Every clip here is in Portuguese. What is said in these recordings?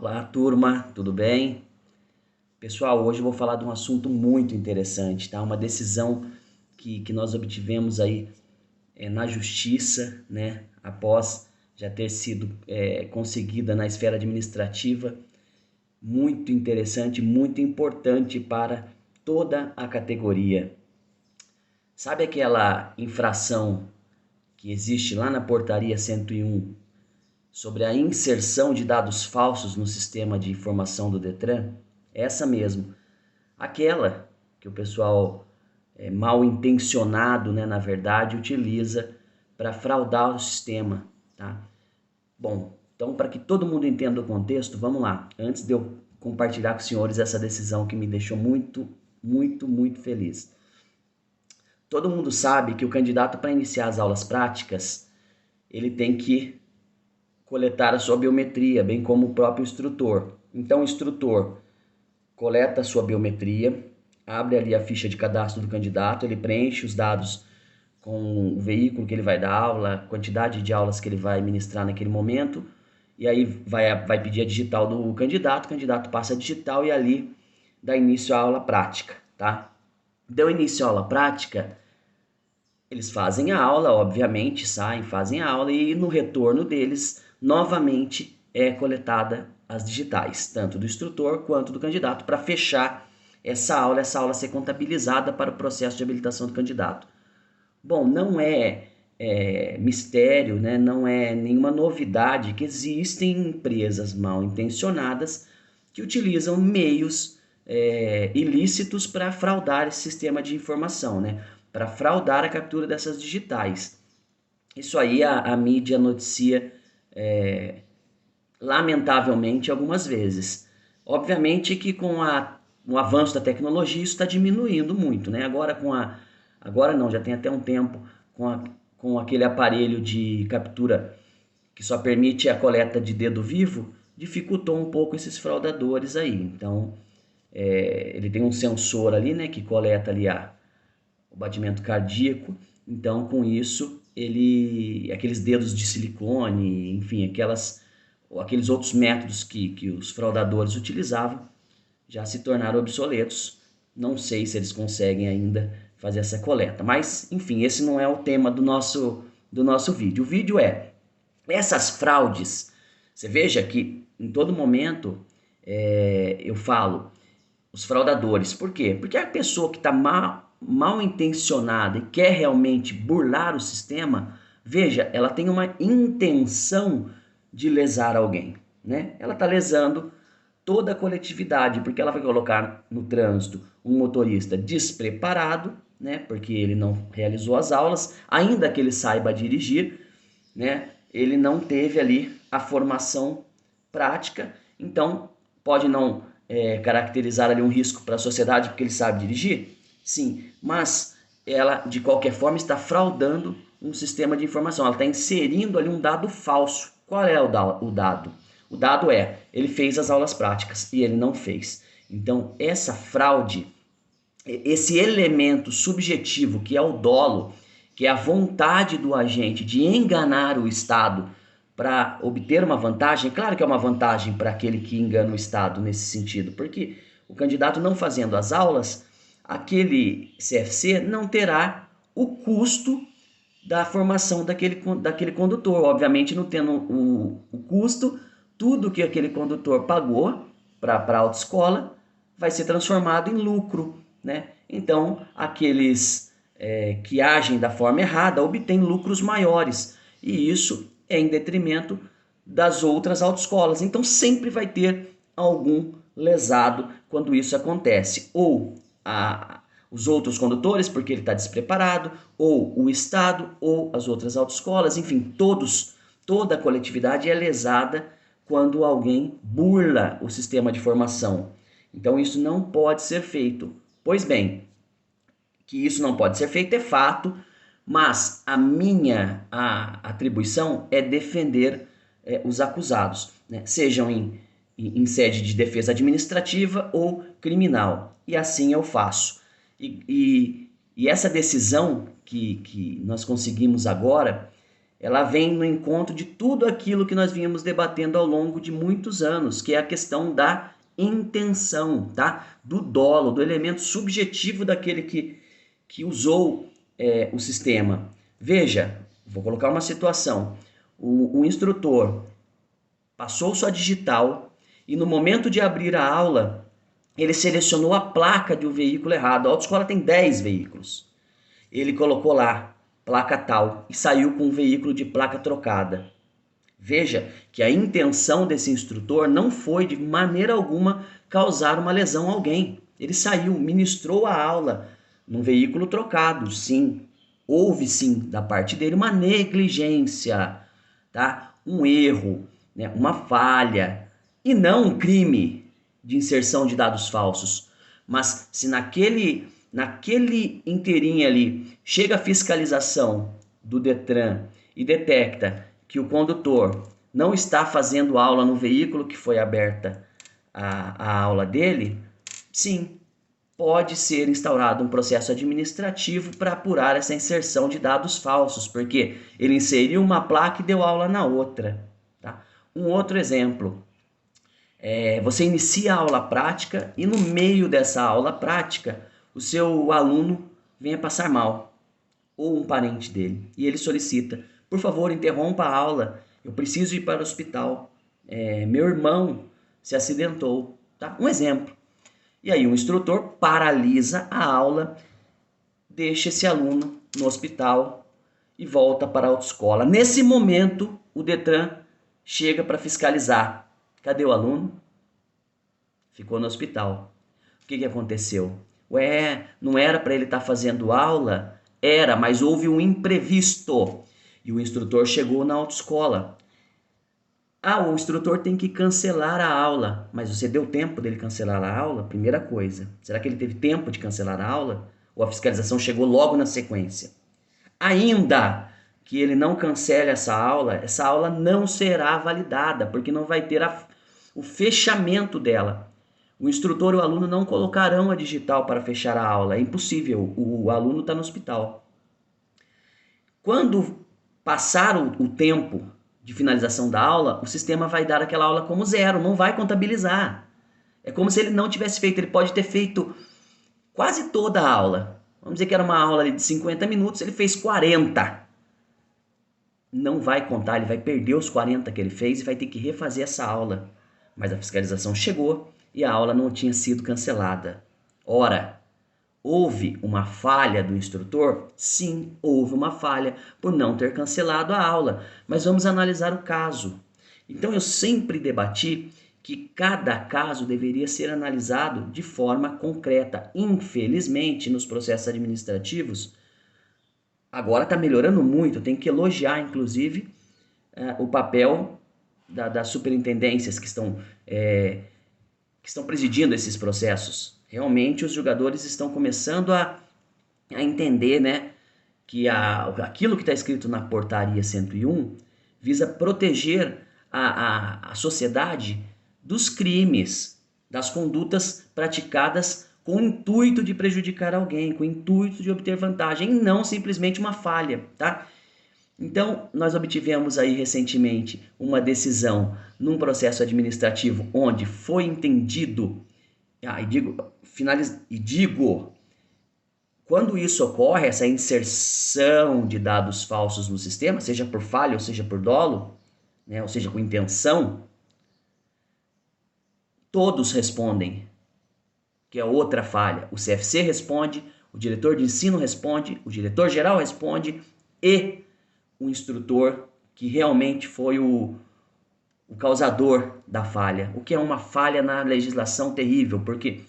Olá, turma, tudo bem? Pessoal, hoje eu vou falar de um assunto muito interessante, tá? Uma decisão que nós obtivemos aí na justiça, né? Após já ter sido conseguida na esfera administrativa, muito interessante, muito importante para toda a categoria. Sabe aquela infração que existe lá na portaria 101 sobre a inserção de dados falsos no sistema de informação do Detran? Essa mesmo. Aquela que o pessoal mal intencionado, né, na verdade, utiliza para fraudar o sistema, tá? Bom, então para que todo mundo entenda o contexto, vamos lá. Antes de eu compartilhar com os senhores essa decisão que me deixou muito feliz. Todo mundo sabe que o candidato para iniciar as aulas práticas, ele tem que coletar a sua biometria, bem como o próprio instrutor. Então o instrutor coleta a sua biometria, abre ali a ficha de cadastro do candidato, ele preenche os dados com o veículo que ele vai dar aula, a quantidade de aulas que ele vai ministrar naquele momento, e aí vai pedir a digital do candidato, o candidato passa a digital e ali dá início à aula prática, tá? Deu início à aula prática, eles fazem a aula, obviamente, saem, fazem a aula e no retorno deles, novamente é coletada as digitais, tanto do instrutor quanto do candidato, para fechar essa aula ser contabilizada para o processo de habilitação do candidato. Bom, não é mistério, né? Não é nenhuma novidade que existem empresas mal intencionadas que utilizam meios ilícitos para fraudar esse sistema de informação, né? Para fraudar a captura dessas digitais. Isso aí a mídia noticia lamentavelmente algumas vezes. Obviamente que com o avanço da tecnologia isso está diminuindo muito, né? Agora não, já tem até um tempo com aquele aparelho de captura que só permite a coleta de dedo vivo, dificultou um pouco esses fraudadores aí. Então ele tem um sensor ali, né, que coleta ali o batimento cardíaco. Então com isso aqueles dedos de silicone, enfim, aqueles outros métodos que os fraudadores utilizavam já se tornaram obsoletos. Não sei se eles conseguem ainda fazer essa coleta, mas enfim, esse não é o tema do nosso vídeo. O vídeo é essas fraudes. Você veja que em todo momento eu falo os fraudadores. Por quê? Porque a pessoa que está mal intencionada e quer realmente burlar o sistema, veja, ela tem uma intenção de lesar alguém, né? Ela está lesando toda a coletividade, porque ela vai colocar no trânsito um motorista despreparado, né? Porque ele não realizou as aulas, ainda que ele saiba dirigir, né? Ele não teve ali a formação prática, então pode não caracterizar ali um risco para a sociedade porque ele sabe dirigir, sim, mas ela de qualquer forma está fraudando um sistema de informação, ela está inserindo ali um dado falso. Qual é o dado? O dado ele fez as aulas práticas e ele não fez. Então essa fraude, esse elemento subjetivo que é o dolo, que é a vontade do agente de enganar o Estado para obter uma vantagem, claro que é uma vantagem para aquele que engana o Estado nesse sentido, porque o candidato não fazendo as aulas, aquele CFC não terá o custo da formação daquele condutor. Obviamente, não tendo o custo, tudo que aquele condutor pagou para a autoescola vai ser transformado em lucro, né? Então, aqueles que agem da forma errada obtêm lucros maiores, e isso é em detrimento das outras autoescolas. Então sempre vai ter algum lesado quando isso acontece. Ou os outros condutores, porque ele está despreparado, ou o Estado, ou as outras autoescolas, enfim, toda a coletividade é lesada quando alguém burla o sistema de formação. Então isso não pode ser feito. Pois bem, que isso não pode ser feito é fato, mas a minha atribuição é defender os acusados, né? Sejam em sede de defesa administrativa ou criminal, e assim eu faço. E essa decisão que nós conseguimos agora, ela vem no encontro de tudo aquilo que nós vínhamos debatendo ao longo de muitos anos, que é a questão da intenção, tá? Do dolo, do elemento subjetivo daquele que usou o sistema. Veja, vou colocar uma situação. O instrutor passou sua digital e no momento de abrir a aula, ele selecionou a placa de um veículo errado. A autoescola tem 10 veículos. Ele colocou lá, placa tal, e saiu com um veículo de placa trocada. Veja que a intenção desse instrutor não foi de maneira alguma causar uma lesão a alguém. Ele saiu, ministrou a aula num veículo trocado, sim. Houve sim da parte dele uma negligência, tá? Um erro, né? Uma falha, e não um crime de inserção de dados falsos. Mas se naquele inteirinho ali chega a fiscalização do Detran e detecta que o condutor não está fazendo aula no veículo que foi aberta a aula dele, sim, pode ser instaurado um processo administrativo para apurar essa inserção de dados falsos, porque ele inseriu uma placa e deu aula na outra. Tá? Um outro exemplo, você inicia a aula prática e no meio dessa aula prática, o seu aluno venha passar mal, ou um parente dele, e ele solicita: por favor, interrompa a aula, eu preciso ir para o hospital, meu irmão se acidentou. Tá? Um exemplo. E aí o instrutor paralisa a aula, deixa esse aluno no hospital e volta para a autoescola. Nesse momento, o Detran chega para fiscalizar. Cadê o aluno? Ficou no hospital. O que aconteceu? Ué, não era para ele estar fazendo aula? Era, mas houve um imprevisto. E o instrutor chegou na autoescola. O instrutor tem que cancelar a aula. Mas você deu tempo dele cancelar a aula? Primeira coisa. Será que ele teve tempo de cancelar a aula? Ou a fiscalização chegou logo na sequência? Ainda que ele não cancele essa aula não será validada, porque não vai ter o fechamento dela. O instrutor e o aluno não colocarão a digital para fechar a aula. É impossível, o aluno está no hospital. Quando passar o tempo de finalização da aula, o sistema vai dar aquela aula como zero, não vai contabilizar. É como se ele não tivesse feito, ele pode ter feito quase toda a aula. Vamos dizer que era uma aula de 50 minutos, ele fez 40. Não vai contar, ele vai perder os 40 que ele fez e vai ter que refazer essa aula. Mas a fiscalização chegou e a aula não tinha sido cancelada. Ora, houve uma falha do instrutor? Sim, houve uma falha por não ter cancelado a aula. Mas vamos analisar o caso. Então eu sempre debati que cada caso deveria ser analisado de forma concreta. Infelizmente, nos processos administrativos, agora está melhorando muito, tem que elogiar, inclusive, o papel das superintendências que estão presidindo esses processos. Realmente, os julgadores estão começando a entender, né, que aquilo que está escrito na portaria 101 visa proteger a sociedade dos crimes, das condutas praticadas com o intuito de prejudicar alguém, com o intuito de obter vantagem, e não simplesmente uma falha, tá? Então, nós obtivemos aí recentemente uma decisão num processo administrativo onde foi entendido, quando isso ocorre, essa inserção de dados falsos no sistema, seja por falha ou seja por dolo, né, ou seja, com intenção, todos respondem, que é outra falha. O CFC responde, o diretor de ensino responde, o diretor-geral responde e o instrutor que realmente foi o causador da falha. O que é uma falha na legislação terrível, porque,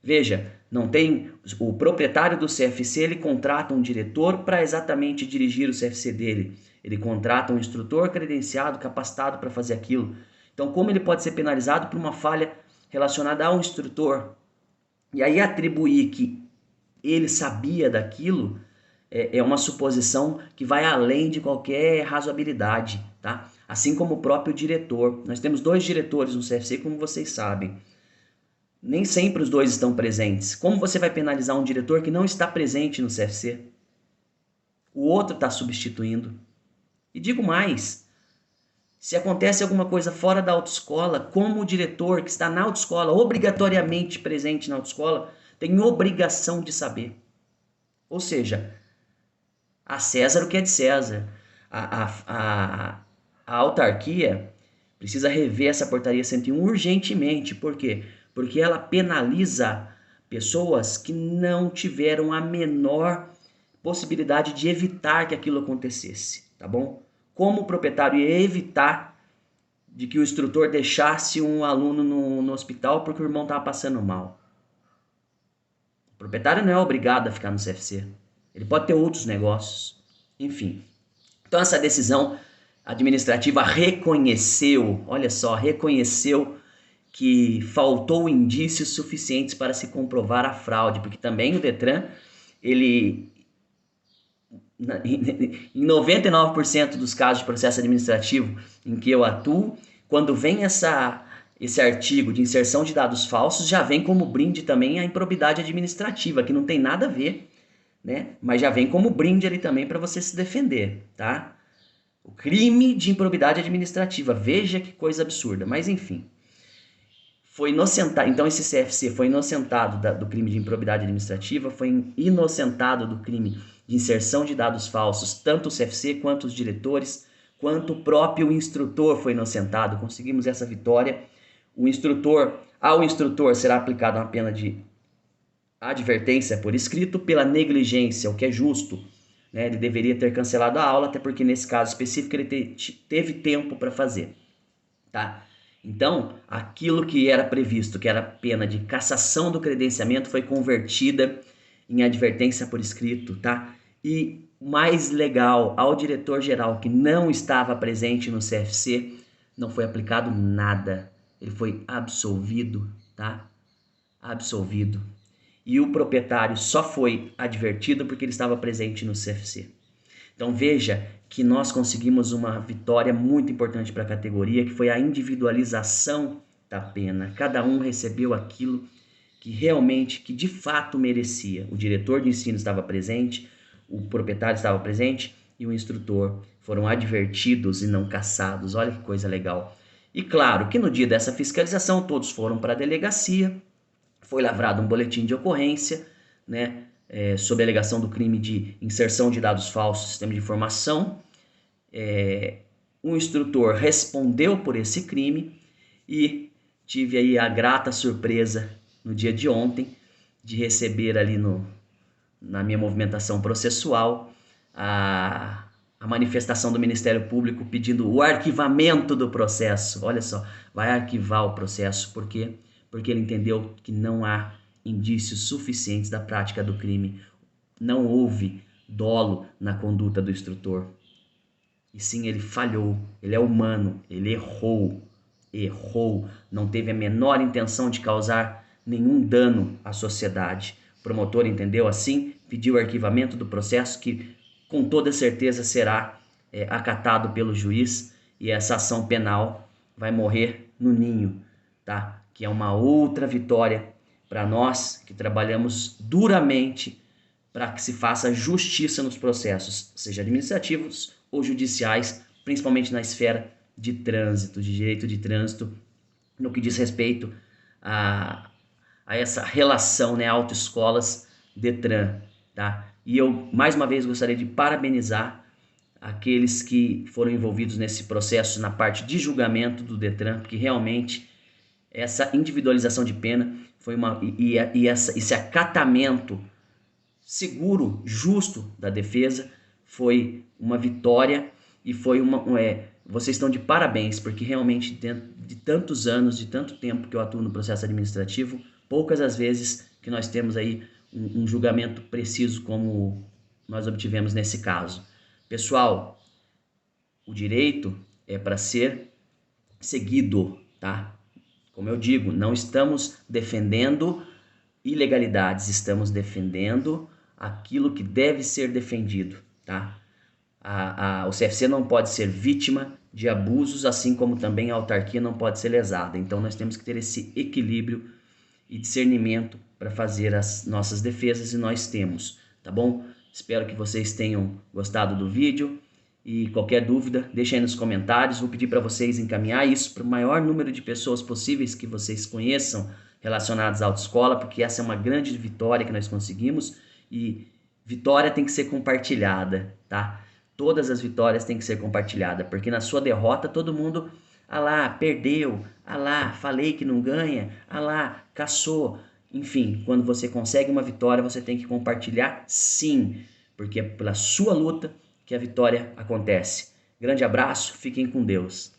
veja, não tem o proprietário do CFC, ele contrata um diretor para exatamente dirigir o CFC dele. Ele contrata um instrutor credenciado, capacitado para fazer aquilo. Então, como ele pode ser penalizado por uma falha relacionada ao instrutor? E aí atribuir que ele sabia daquilo é uma suposição que vai além de qualquer razoabilidade, tá? Assim como o próprio diretor. Nós temos 2 diretores no CFC, como vocês sabem. Nem sempre os 2 estão presentes. Como você vai penalizar um diretor que não está presente no CFC? O outro está substituindo. E digo mais, se acontece alguma coisa fora da autoescola, como o diretor que está na autoescola, obrigatoriamente presente na autoescola, tem obrigação de saber. Ou seja, a César o que é de César. A autarquia precisa rever essa portaria 101 urgentemente. Por quê? Porque ela penaliza pessoas que não tiveram a menor possibilidade de evitar que aquilo acontecesse, tá bom? Como o proprietário ia evitar de que o instrutor deixasse um aluno no hospital porque o irmão estava passando mal? O proprietário não é obrigado a ficar no CFC. Ele pode ter outros negócios. Enfim. Então essa decisão administrativa reconheceu, olha só, reconheceu que faltou indícios suficientes para se comprovar a fraude, porque também o Detran, ele em 99% dos casos de processo administrativo em que eu atuo, quando vem esse artigo de inserção de dados falsos, já vem como brinde também a improbidade administrativa, que não tem nada a ver, né? Mas já vem como brinde ali também para você se defender, tá? O crime de improbidade administrativa, veja que coisa absurda, mas enfim. Foi inocentado, então esse CFC foi inocentado do crime de improbidade administrativa, foi inocentado do crime de inserção de dados falsos, tanto o CFC quanto os diretores, quanto o próprio instrutor foi inocentado. Conseguimos essa vitória. Ao instrutor será aplicada uma pena de advertência por escrito pela negligência, o que é justo, né? Ele deveria ter cancelado a aula, até porque nesse caso específico ele teve tempo para fazer, tá? Então, aquilo que era previsto, que era pena de cassação do credenciamento, foi convertida em advertência por escrito, tá? E mais legal, ao diretor-geral que não estava presente no CFC, não foi aplicado nada. Ele foi absolvido, tá? Absolvido. E o proprietário só foi advertido porque ele estava presente no CFC. Então veja que nós conseguimos uma vitória muito importante para a categoria, que foi a individualização da pena. Cada um recebeu aquilo que realmente, que de fato merecia. O diretor de ensino estava presente, o proprietário estava presente e o instrutor foram advertidos e não cassados. Olha que coisa legal. E claro que no dia dessa fiscalização todos foram para a delegacia, foi lavrado um boletim de ocorrência, né? Sob a alegação do crime de inserção de dados falsos no sistema de informação. O instrutor respondeu por esse crime e tive aí a grata surpresa no dia de ontem de receber ali na minha movimentação processual a manifestação do Ministério Público pedindo o arquivamento do processo. Olha só, vai arquivar o processo, por quê? Porque ele entendeu que não há indícios suficientes da prática do crime. Não houve dolo na conduta do instrutor. E sim, ele falhou, ele é humano, ele errou, não teve a menor intenção de causar nenhum dano à sociedade. O promotor entendeu assim, pediu o arquivamento do processo que com toda certeza será acatado pelo juiz e essa ação penal vai morrer no ninho, tá? Que é uma outra vitória para nós que trabalhamos duramente para que se faça justiça nos processos, seja administrativos ou judiciais, principalmente na esfera de trânsito, de direito de trânsito, no que diz respeito a essa relação, né, autoescolas Detran, tá? E eu, mais uma vez, gostaria de parabenizar aqueles que foram envolvidos nesse processo na parte de julgamento do Detran, porque realmente essa individualização de pena foi esse acatamento seguro, justo da defesa foi uma vitória e foi vocês estão de parabéns, porque realmente dentro de tantos anos, de tanto tempo que eu atuo no processo administrativo, poucas as vezes que nós temos aí um julgamento preciso como nós obtivemos nesse caso. Pessoal, o direito é para ser seguido, tá? Como eu digo, não estamos defendendo ilegalidades, estamos defendendo aquilo que deve ser defendido, tá? O CFC não pode ser vítima de abusos, assim como também a autarquia não pode ser lesada. Então nós temos que ter esse equilíbrio e discernimento para fazer as nossas defesas e nós temos, tá bom? Espero que vocês tenham gostado do vídeo E qualquer dúvida, deixa aí nos comentários. Vou pedir para vocês encaminhar isso para o maior número de pessoas possíveis que vocês conheçam relacionadas à autoescola, porque essa é uma grande vitória que nós conseguimos e vitória tem que ser compartilhada, tá? Todas as vitórias têm que ser compartilhadas, porque na sua derrota todo mundo, ah lá, perdeu, ah lá, falei que não ganha, ah lá, caçou. Enfim, quando você consegue uma vitória, você tem que compartilhar sim, porque é pela sua luta que a vitória acontece. Grande abraço, fiquem com Deus.